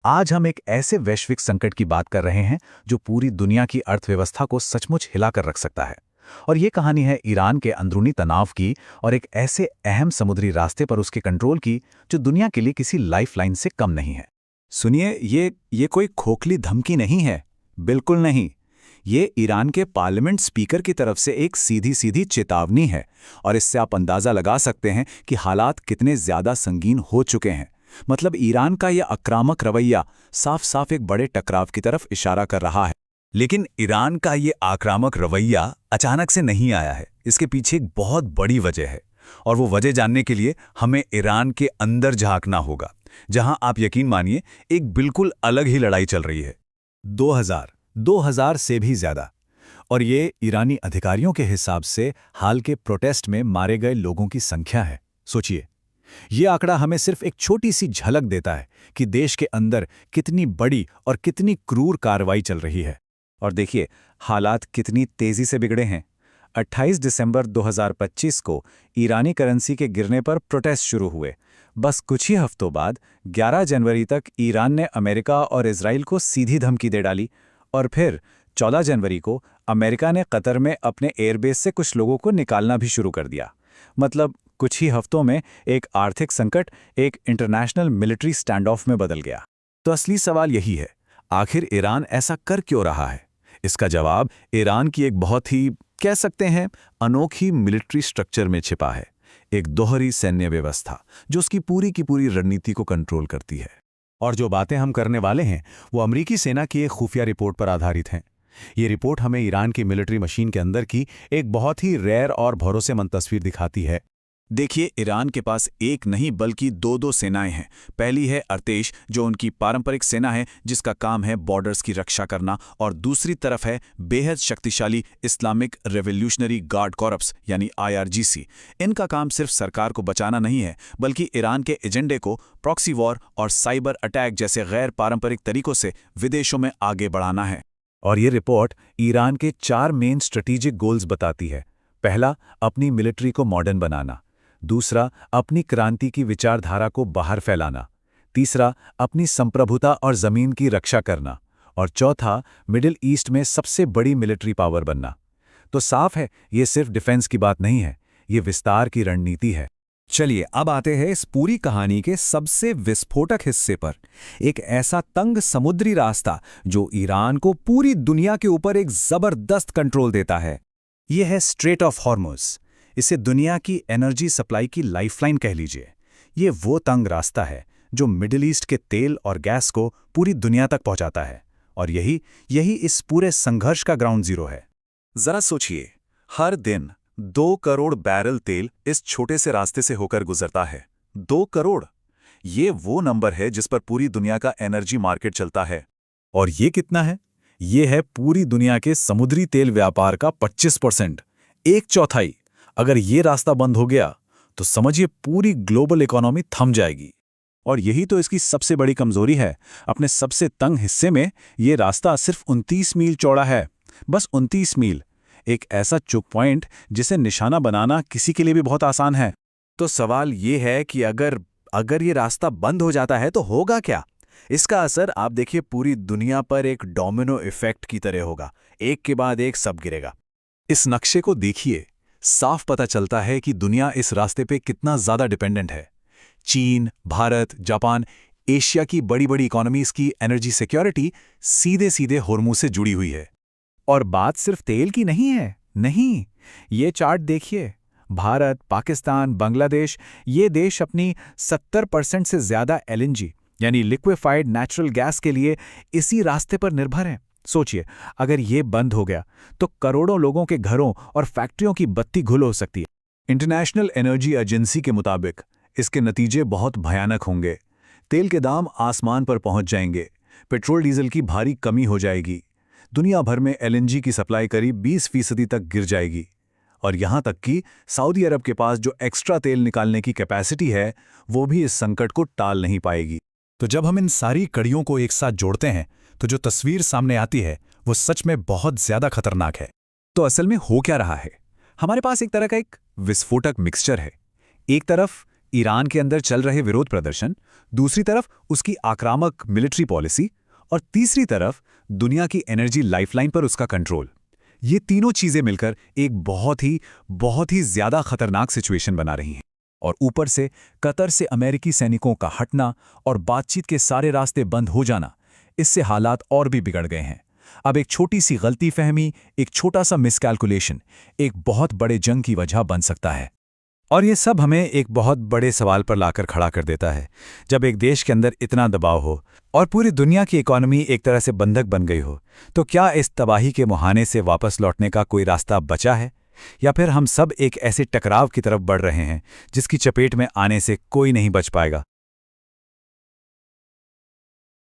आज हम एक ऐसे वैश्विक संकट की बात कर रहे हैं जो पूरी दुनिया की अर्थव्यवस्था को सचमुच हिलाकर रख सकता है। और ये कहानी है ईरान के अंदरूनी तनाव की और एक ऐसे अहम समुद्री रास्ते पर उसके कंट्रोल की जो दुनिया के लिए किसी लाइफलाइन से कम नहीं है। सुनिए, ये कोई खोखली धमकी नहीं है। बिल्कुल नहीं। ये ईरान के पार्लियामेंट स्पीकर की तरफ से एक सीधी सीधी चेतावनी है। और इससे आप अंदाजा लगा सकते हैं कि हालात कितने ज्यादा संगीन हो चुके हैं। मतलब ईरान का यह आक्रामक रवैया साफ साफ एक बड़े टकराव की तरफ इशारा कर रहा है। लेकिन ईरान का ये आक्रामक रवैया अचानक से नहीं आया है। इसके पीछे एक बहुत बड़ी वजह है। और वो वजह जानने के लिए हमें ईरान के अंदर झांकना होगा, जहां आप यकीन मानिए एक बिल्कुल अलग ही लड़ाई चल रही है। 2000 से भी ज्यादा। और ये ईरानी अधिकारियों के हिसाब से हाल के प्रोटेस्ट में मारे गए लोगों की संख्या है। सोचिए, ये आंकड़ा हमें सिर्फ एक छोटी सी झलक देता है कि देश के अंदर कितनी बड़ी और कितनी क्रूर कार्रवाई चल रही है। और देखिए, हालात कितनी तेजी से बिगड़े हैं। 28 दिसंबर 2025 को ईरानी करेंसी के गिरने पर प्रोटेस्ट शुरू हुए। बस कुछ ही हफ्तों बाद 11 जनवरी तक ईरान ने अमेरिका और इजराइल को सीधी धमकी दे डाली। और फिर 14 जनवरी को अमेरिका ने कतर में अपने एयरबेस से कुछ लोगों को निकालना भी शुरू कर दिया। मतलब कुछ ही हफ्तों में एक आर्थिक संकट एक इंटरनेशनल मिलिट्री स्टैंड ऑफ में बदल गया। तो असली सवाल यही है, आखिर ईरान ऐसा कर क्यों रहा है? इसका जवाब ईरान की एक बहुत ही, कह सकते हैं, अनोखी मिलिट्री स्ट्रक्चर में छिपा है। एक दोहरी सैन्य व्यवस्था जो उसकी पूरी की पूरी रणनीति को कंट्रोल करती है। और जो बातें हम करने वाले हैं वो अमेरिकी सेना की एक खुफिया रिपोर्ट पर आधारित हैं। ये रिपोर्ट हमें ईरान की मिलिट्री मशीन के अंदर की एक बहुत ही रेयर और भरोसेमंद तस्वीर दिखाती है। देखिए, ईरान के पास एक नहीं बल्कि दो सेनाएं हैं। पहली है अर्तेश, जो उनकी पारंपरिक सेना है जिसका काम है बॉर्डर्स की रक्षा करना। और दूसरी तरफ है बेहद शक्तिशाली इस्लामिक रेवोल्यूशनरी गार्ड कॉर्प्स यानी IRGC। इनका काम सिर्फ सरकार को बचाना नहीं है, बल्कि ईरान के एजेंडे को प्रॉक्सी वॉर और साइबर अटैक जैसे गैर पारंपरिक तरीकों से विदेशों में आगे बढ़ाना है। और ये रिपोर्ट ईरान के 4 मेन स्ट्रेटेजिक गोल्स बताती है। पहला, अपनी मिलिट्री को मॉडर्न बनाना। दूसरा, अपनी क्रांति की विचारधारा को बाहर फैलाना। तीसरा, अपनी संप्रभुता और जमीन की रक्षा करना। और चौथा, मिडिल ईस्ट में सबसे बड़ी मिलिट्री पावर बनना। तो साफ है, ये सिर्फ डिफेंस की बात नहीं है, ये विस्तार की रणनीति है। चलिए, अब आते हैं इस पूरी कहानी के सबसे विस्फोटक हिस्से पर। एक ऐसा तंग समुद्री रास्ता जो ईरान को पूरी दुनिया के ऊपर एक जबरदस्त कंट्रोल देता है। यह है स्ट्रेट ऑफ हॉर्मुज। इसे दुनिया की एनर्जी सप्लाई की लाइफलाइन कह लीजिए। ये वो तंग रास्ता है जो मिडिल ईस्ट के तेल और गैस को पूरी दुनिया तक पहुंचाता है। और यही इस पूरे संघर्ष का ग्राउंड जीरो है। जरा सोचिए, हर दिन 2 करोड़ बैरल तेल इस छोटे से रास्ते से होकर गुजरता है। 2 करोड़! ये वो नंबर है जिस पर पूरी दुनिया का एनर्जी मार्केट चलता है। और ये कितना है? ये है पूरी दुनिया के समुद्री तेल व्यापार का 25%, एक चौथाई। अगर ये रास्ता बंद हो गया तो समझिए पूरी ग्लोबल इकोनॉमी थम जाएगी। और यही तो इसकी सबसे बड़ी कमजोरी है। अपने सबसे तंग हिस्से में ये रास्ता सिर्फ 29 मील चौड़ा है। बस 29 मील। एक ऐसा चुक पॉइंट जिसे निशाना बनाना किसी के लिए भी बहुत आसान है। तो सवाल ये है कि अगर ये रास्ता बंद हो जाता है तो होगा क्या? इसका असर आप देखिए पूरी दुनिया पर एक डोमिनो इफेक्ट की तरह होगा। एक के बाद एक सब गिरेगा। इस नक्शे को देखिए, साफ पता चलता है कि दुनिया इस रास्ते पे कितना ज्यादा डिपेंडेंट है। चीन, भारत, जापान, एशिया की बड़ी बड़ी इकोनॉमीज की एनर्जी सिक्योरिटी सीधे सीधे होर्मुज से जुड़ी हुई है। और बात सिर्फ तेल की नहीं है। नहीं, ये चार्ट देखिए। भारत, पाकिस्तान, बांग्लादेश, ये देश अपनी 70% से ज्यादा LNG यानी लिक्विफाइड नेचुरल गैस के लिए इसी रास्ते पर निर्भर हैं। सोचिए, अगर ये बंद हो गया तो करोड़ों लोगों के घरों और फैक्ट्रियों की बत्ती गुल हो सकती है। इंटरनेशनल एनर्जी एजेंसी के मुताबिक इसके नतीजे बहुत भयानक होंगे। तेल के दाम आसमान पर पहुंच जाएंगे। पेट्रोल डीजल की भारी कमी हो जाएगी। दुनिया भर में LNG की सप्लाई करीब 20% तक गिर जाएगी। और यहां तक कि सऊदी अरब के पास जो एक्स्ट्रा तेल निकालने की कैपेसिटी है वो भी इस संकट को टाल नहीं पाएगी। तो जब हम इन सारी कड़ियों को एक साथ जोड़ते हैं तो जो तस्वीर सामने आती है वो सच में बहुत ज्यादा खतरनाक है। तो असल में हो क्या रहा है? हमारे पास एक तरह का एक विस्फोटक मिक्सचर है। एक तरफ ईरान के अंदर चल रहे विरोध प्रदर्शन, दूसरी तरफ उसकी आक्रामक मिलिट्री पॉलिसी और तीसरी तरफ दुनिया की एनर्जी लाइफलाइन पर उसका कंट्रोल। ये तीनों चीजें मिलकर एक बहुत ही ज्यादा खतरनाक सिचुएशन बना रही हैं। और ऊपर से कतर से अमेरिकी सैनिकों का हटना और बातचीत के सारे रास्ते बंद हो जाना, इससे हालात और भी बिगड़ गए हैं। अब एक छोटी सी गलतीफहमी, एक छोटा सा मिसकैलकुलेशन एक बहुत बड़े जंग की वजह बन सकता है। और ये सब हमें एक बहुत बड़े सवाल पर लाकर खड़ा कर देता है। जब एक देश के अंदर इतना दबाव हो और पूरी दुनिया की इकोनॉमी एक तरह से बंधक बन गई हो, तो क्या इस तबाही के मुहाने से वापस लौटने का कोई रास्ता बचा है, या फिर हम सब एक ऐसे टकराव की तरफ बढ़ रहे हैं जिसकी चपेट में आने से कोई नहीं बच पाएगा?